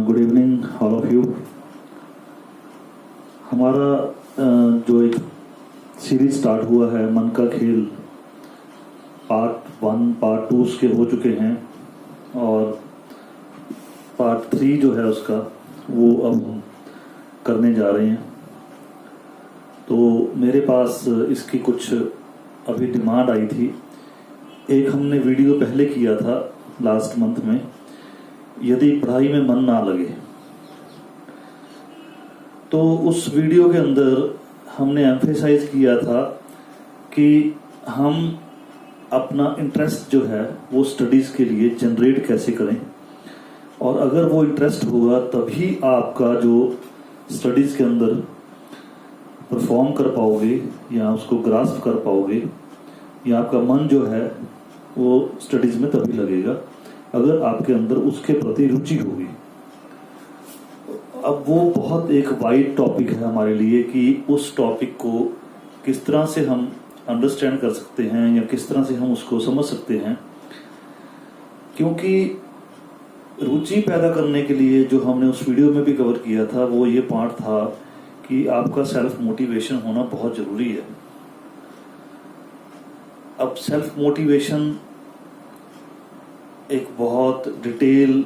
Good evening all of you. हमारा जो एक सीरीज स्टार्ट हुआ है मन का खेल, पार्ट 1 पार्ट 2 उसके हो चुके हैं और पार्ट 3 जो है उसका वो अब हम करने जा रहे हैं। तो मेरे पास इसकी कुछ अभी डिमांड आई थी। एक हमने वीडियो पहले किया था लास्ट मंथ में, यदि पढ़ाई में मन ना लगे, तो उस वीडियो के अंदर हमने एम्फेसाइज किया था कि हम अपना इंटरेस्ट जो है वो स्टडीज़ के लिए जनरेट कैसे करें, और अगर वो इंटरेस्ट होगा तभी आपका जो स्टडीज़ के अंदर परफॉर्म कर पाओगे या उसको ग्रास्प कर पाओगे, या आपका मन जो है वो स्टडीज़ में तभी लगेगा अगर आपके अंदर उसके प्रति रुचि होगी। अब वो बहुत एक वाइड टॉपिक है हमारे लिए कि उस टॉपिक को किस तरह से हम अंडरस्टैंड कर सकते हैं या किस तरह से हम उसको समझ सकते हैं, क्योंकि रुचि पैदा करने के लिए जो हमने उस वीडियो में भी कवर किया था वो ये पार्ट था कि आपका सेल्फ मोटिवेशन होना बहुत ज़रूरी है। अब सेल्फ मोटिवेशन एक बहुत डिटेल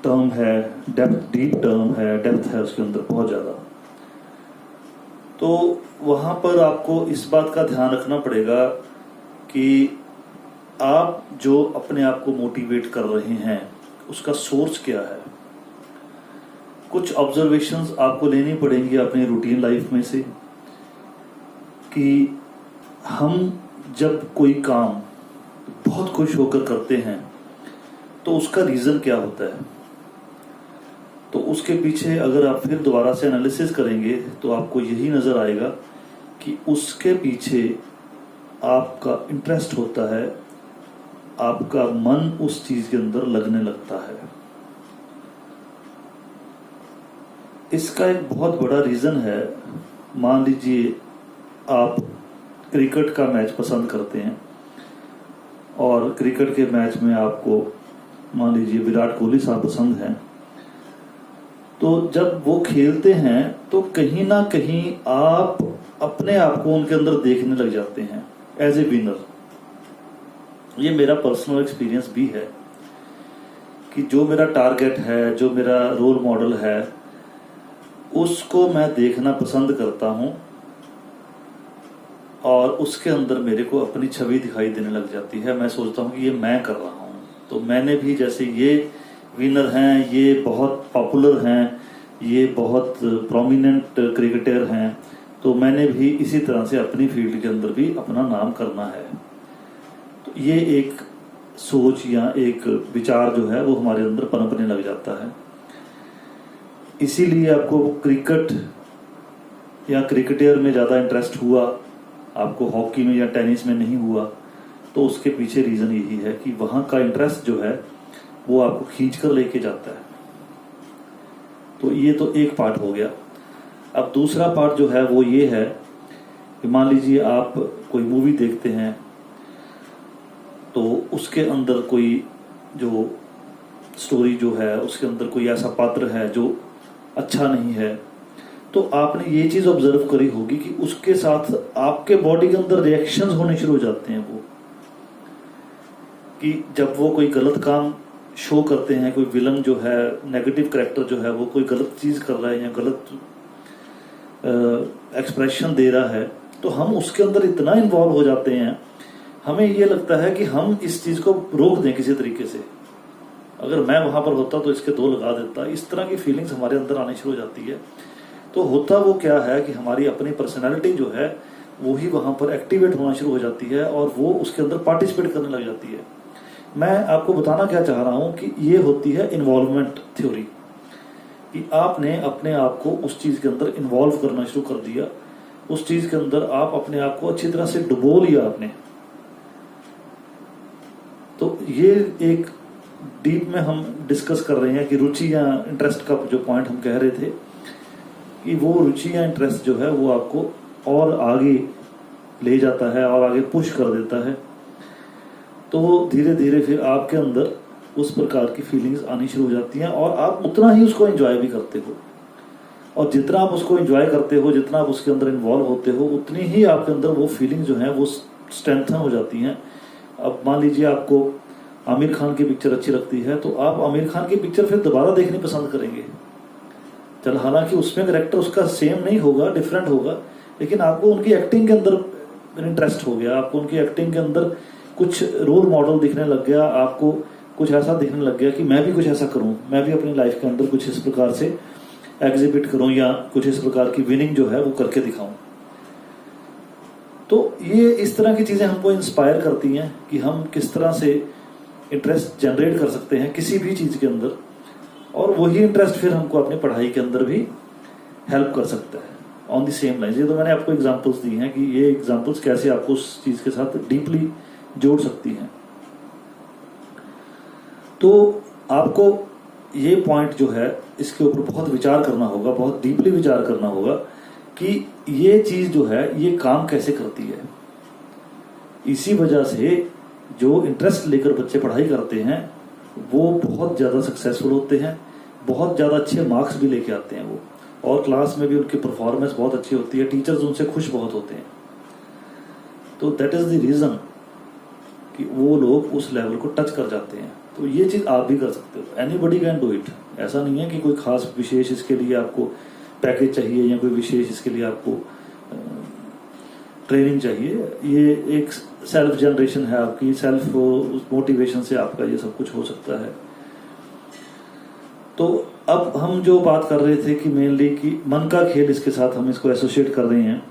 टर्म है, डीप टर्म है, डेप्थ है उसके अंदर बहुत ज़्यादा। तो वहाँ पर आपको इस बात का ध्यान रखना पड़ेगा कि आप जो अपने आप को मोटिवेट कर रहे हैं उसका सोर्स क्या है। कुछ ऑब्जर्वेशंस आपको लेनी पड़ेंगी अपनी रूटीन लाइफ में से कि हम जब कोई काम बहुत खुश होकर करते हैं तो उसका रीज़न क्या होता है। तो उसके पीछे अगर आप फिर दोबारा से एनालिसिस करेंगे तो आपको यही नज़र आएगा कि उसके पीछे आपका इंटरेस्ट होता है, आपका मन उस चीज़ के अंदर लगने लगता है। इसका एक बहुत बड़ा रीज़न है, मान लीजिए आप क्रिकेट का मैच पसंद करते हैं और क्रिकेट के मैच में आपको मान लीजिए विराट कोहली साहब पसंद हैं, तो जब वो खेलते हैं तो कहीं ना कहीं आप अपने आप को उनके अंदर देखने लग जाते हैं एज ए विनर। ये मेरा पर्सनल एक्सपीरियंस भी है कि जो मेरा टारगेट है, जो मेरा रोल मॉडल है, उसको मैं देखना पसंद करता हूँ और उसके अंदर मेरे को अपनी छवि दिखाई देने लग जाती है। मैं सोचता हूँ कि ये मैं कर रहा हूँ, तो मैंने भी, जैसे ये विनर हैं, ये बहुत पॉपुलर हैं, ये बहुत प्रोमिनेंट क्रिकेटर हैं, तो मैंने भी इसी तरह से अपनी फील्ड के अंदर भी अपना नाम करना है। तो ये एक सोच या एक विचार जो है वो हमारे अंदर पनपने लग जाता है। इसीलिए आपको क्रिकेट या क्रिकेटर में ज़्यादा इंटरेस्ट हुआ, आपको हॉकी में या टेनिस में नहीं हुआ, तो उसके पीछे रीज़न यही है कि वहाँ का इंटरेस्ट जो है वो आपको खींच कर लेके जाता है। तो ये तो एक पार्ट हो गया। अब दूसरा पार्ट जो है वो ये है कि मान लीजिए आप कोई मूवी देखते हैं तो उसके अंदर कोई जो स्टोरी जो है उसके अंदर कोई ऐसा पात्र है जो अच्छा नहीं है, तो आपने ये चीज़ ऑब्जर्व करी होगी कि उसके साथ आपके बॉडी के अंदर रिएक्शंस होने शुरू हो जाते हैं। वो कि जब वो कोई गलत काम शो करते हैं, कोई विलन जो है, नेगेटिव कैरेक्टर जो है, वो कोई गलत चीज़ कर रहा है या गलत एक्सप्रेशन दे रहा है, तो हम उसके अंदर इतना इन्वॉल्व हो जाते हैं, हमें ये लगता है कि हम इस चीज़ को रोक दें किसी तरीके से। अगर मैं वहाँ पर होता तो इसके 2 लगा देता। इस तरह की फीलिंग्स हमारे अंदर आने शुरू हो जाती है। तो होता वो क्या है कि हमारी अपनी पर्सनैलिटी जो है वो ही वहाँ पर एक्टिवेट होना शुरू हो जाती है और वो उसके अंदर पार्टिसिपेट करने लग जाती है। मैं आपको बताना क्या चाह रहा हूँ कि ये होती है इन्वॉल्वमेंट थ्योरी, कि आपने अपने आप को उस चीज़ के अंदर इन्वॉल्व करना शुरू कर दिया, उस चीज़ के अंदर आप अपने आप को अच्छी तरह से डुबो लिया आपने। तो ये एक डीप में हम डिस्कस कर रहे हैं कि रुचि या इंटरेस्ट का जो पॉइंट हम कह रहे थे कि वो रुचि या इंटरेस्ट जो है वो आपको और आगे ले जाता है और आगे पुश कर देता है। तो धीरे धीरे फिर आपके अंदर उस प्रकार की फीलिंग्स आनी शुरू हो जाती हैं और आप उतना ही उसको एंजॉय भी करते हो। और जितना आप उसको एंजॉय करते हो, जितना आप उसके अंदर इन्वॉल्व होते हो, उतनी ही आपके अंदर वो फीलिंग जो है वो स्ट्रेंथन हो जाती हैं। अब मान लीजिए आपको आमिर खान की पिक्चर अच्छी लगती है, तो आप आमिर खान की पिक्चर फिर दोबारा देखनी पसंद करेंगे। चल हालांकि उसमें कैरेक्टर उसका सेम नहीं होगा, डिफरेंट होगा, लेकिन आपको उनकी एक्टिंग के अंदर इंटरेस्ट हो गया, आपको उनकी एक्टिंग के अंदर कुछ रोल मॉडल दिखने लग गया, आपको कुछ ऐसा दिखने लग गया कि मैं भी कुछ ऐसा करूं, मैं भी अपनी लाइफ के अंदर कुछ इस प्रकार से एग्जिबिट करूं या कुछ इस प्रकार की विनिंग जो है वो करके दिखाऊं। तो ये इस तरह की चीजें हमको इंस्पायर करती हैं कि हम किस तरह से इंटरेस्ट जनरेट कर सकते हैं किसी भी चीज के अंदर, और वही इंटरेस्ट फिर हमको अपनी पढ़ाई के अंदर भी हेल्प कर सकता है ऑन द सेम लाइन। ये तो मैंने आपको एग्जांपल्स दी हैं कि ये एग्जांपल्स कैसे आपको उस चीज के साथ डीपली जोड़ सकती हैं। तो आपको ये पॉइंट जो है इसके ऊपर बहुत विचार करना होगा, बहुत डीपली विचार करना होगा कि ये चीज जो है ये काम कैसे करती है। इसी वजह से जो इंटरेस्ट लेकर बच्चे पढ़ाई करते हैं वो बहुत ज्यादा सक्सेसफुल होते हैं, बहुत ज्यादा अच्छे मार्क्स भी लेके आते हैं वो, और क्लास में भी उनकी परफॉर्मेंस बहुत अच्छी होती है, टीचर्स उनसे खुश बहुत होते हैं। तो दैट इज द रीजन कि वो लोग उस लेवल को टच कर जाते हैं। तो ये चीज आप भी कर सकते हो, एनीबडी कैन डू इट। ऐसा नहीं है कि कोई खास विशेष इसके लिए आपको पैकेज चाहिए या कोई विशेष इसके लिए आपको ट्रेनिंग चाहिए। ये एक सेल्फ जनरेशन है आपकी, सेल्फ मोटिवेशन से आपका ये सब कुछ हो सकता है। तो अब हम जो बात कर रहे थे कि मेनली कि मन का खेल, इसके साथ हम इसको एसोसिएट कर रहे हैं।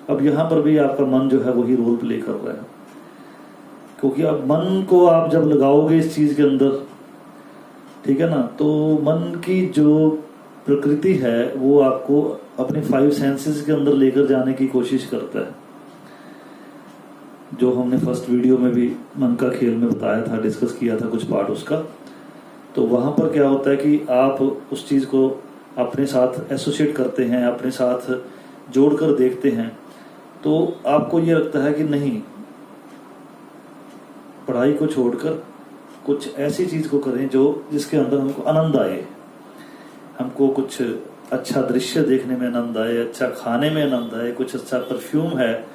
अब यहाँ पर भी आपका मन जो है वही रोल प्ले कर रहा है, क्योंकि अब मन को आप जब लगाओगे इस चीज के अंदर, ठीक है ना, तो मन की जो प्रकृति है वो आपको अपने 5 सेंसेस के अंदर लेकर जाने की कोशिश करता है, जो हमने फर्स्ट वीडियो में भी मन का खेल में बताया था, डिस्कस किया था कुछ पार्ट उसका। तो वहां पर क्या होता है कि आप उस चीज को अपने साथ एसोसिएट करते हैं, अपने साथ जोड़कर देखते हैं, तो आपको ये लगता है कि नहीं, पढ़ाई को छोड़कर कुछ ऐसी चीज को करें जो जिसके अंदर हमको आनंद आए, हमको कुछ अच्छा दृश्य देखने में आनंद आए, अच्छा खाने में आनंद आए, कुछ अच्छा परफ्यूम है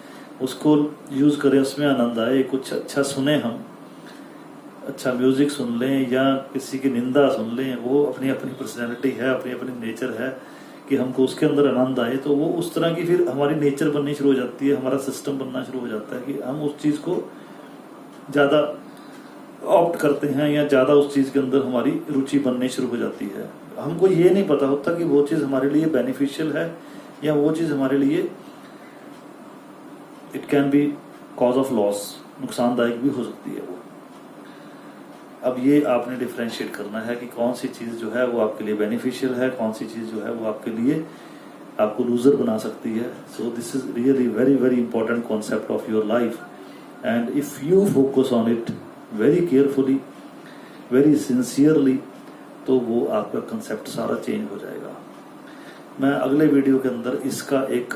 उसको यूज करें उसमें आनंद आए, कुछ अच्छा सुने, हम अच्छा म्यूजिक सुन लें या किसी की निंदा सुन लें, वो अपनी अपनी पर्सनैलिटी है, अपनी अपनी नेचर है कि हमको उसके अंदर आनंद आए। तो वो उस तरह की फिर हमारी नेचर बननी शुरू हो जाती है, हमारा सिस्टम बनना शुरू हो जाता है कि हम उस चीज को ज्यादा ऑप्ट करते हैं या ज्यादा उस चीज के अंदर हमारी रुचि बननी शुरू हो जाती है। हमको ये नहीं पता होता कि वो चीज हमारे लिए बेनिफिशियल है या वो चीज हमारे लिए it can be cause of loss, नुकसानदायक भी हो सकती है वो। अब ये आपने डिफरेंशिएट करना है कि कौन सी चीज जो है वो आपके लिए बेनिफिशियल है, कौन सी चीज जो है वो आपके लिए आपको लूजर बना सकती है। So this is really very very important concept of your life, and if you focus on it very carefully, very sincerely, तो वो आपका कंसेप्ट सारा चेंज हो जाएगा। मैं अगले वीडियो के अंदर इसका एक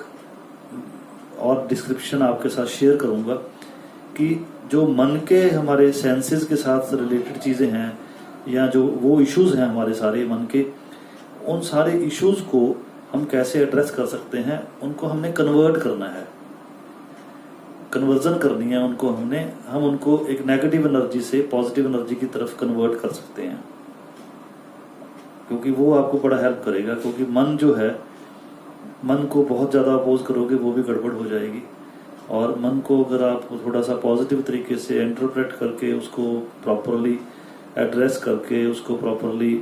और डिस्क्रिप्शन आपके साथ शेयर करूंगा कि जो मन के हमारे सेंसेस के साथ रिलेटेड चीजें हैं या जो वो इश्यूज हैं हमारे सारे मन के, उन सारे इश्यूज को हम कैसे एड्रेस कर सकते हैं, उनको हमने कन्वर्ट करना है, कन्वर्जन करनी है उनको हम उनको एक नेगेटिव एनर्जी से पॉजिटिव एनर्जी की तरफ कन्वर्ट कर सकते हैं, क्योंकि वो आपको बड़ा हेल्प करेगा। क्योंकि मन जो है, मन को बहुत ज्यादा अपोज करोगे वो भी गड़बड़ हो जाएगी, और मन को अगर आप थोड़ा सा पॉजिटिव तरीके से इंटरप्रेट करके उसको प्रॉपरली एड्रेस करके उसको प्रॉपरली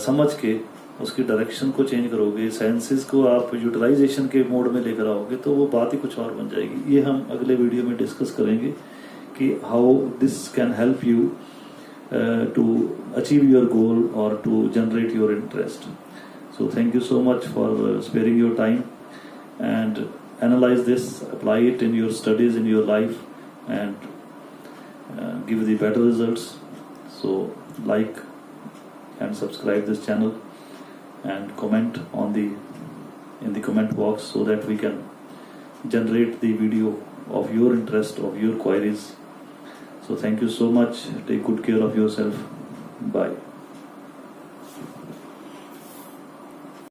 समझ के उसकी डायरेक्शन को चेंज करोगे, सेंसेस को आप यूटिलाइजेशन के मोड में लेकर आओगे, तो वो बात ही कुछ और बन जाएगी। ये हम अगले वीडियो में डिस्कस करेंगे कि how this can help you to achieve your goal और to generate your interest. So thank you so much for sparing your time, and analyze this, apply it in your studies, in your life, and give the better results. So like and subscribe this channel and comment in the comment box so that we can generate the video of your interest, of your queries. So thank you so much. Take good care of yourself. Bye.